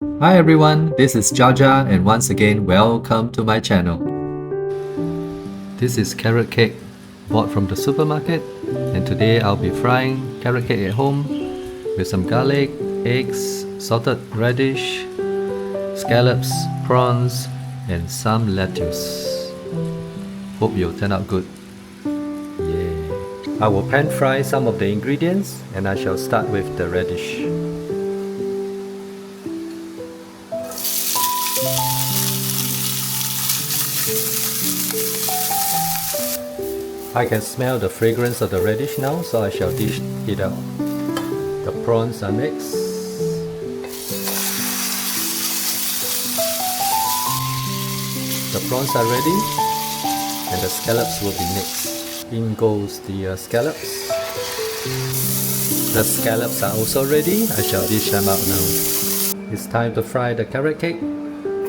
Hi everyone, this is Jarjar and once again welcome to my channel. This is carrot cake bought from the supermarket and today I'll be frying carrot cake at home with some garlic, eggs, salted radish, scallops, prawns and some lettuce. Hope you'll turn out good. Yeah. I will pan fry some of the ingredients and I shall start with the radish. I can smell the fragrance of the radish now, so I shall dish it out. The prawns are next. The prawns are ready, and the scallops will be next. In goes the scallops. The scallops are also ready. I shall dish them out now. It's time to fry the carrot cake.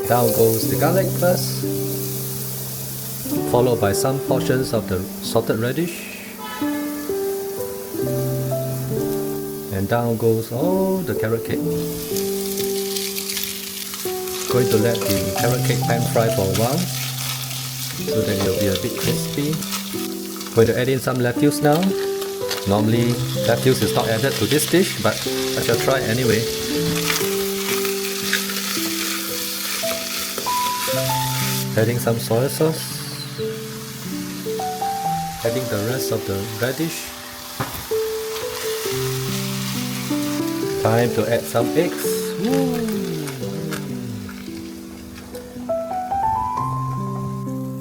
Down goes the garlic first, followed by some portions of the salted radish, and down goes all the carrot cake. Going to let the carrot cake pan fry for a while so that it will be a bit crispy. Going to add in some lettuce now. Normally lettuce is not added to this dish, but I shall try anyway. Adding some soy sauce. Adding the rest of the radish. Time to add some eggs. Woo!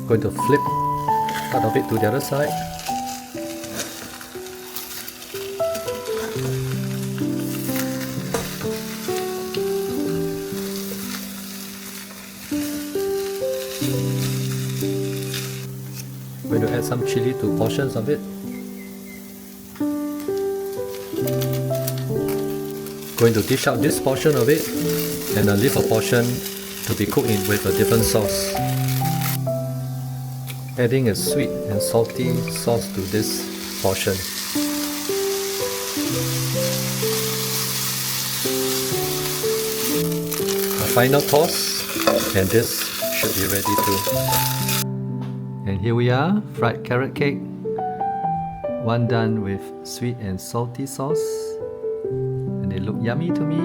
Going to flip part of it to the other side. Going to add some chili to portions of it. Going to dish out this portion of it and leave a portion to be cooked in with a different sauce. Adding a sweet and salty sauce to this portion. A final toss and this should be ready too. And here we are, fried carrot cake. One done with sweet and salty sauce. And they look yummy to me.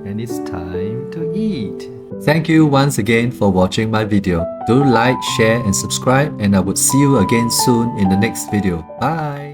And it's time to eat. Thank you once again for watching my video. Do like, share and subscribe and I would see you again soon in the next video. Bye!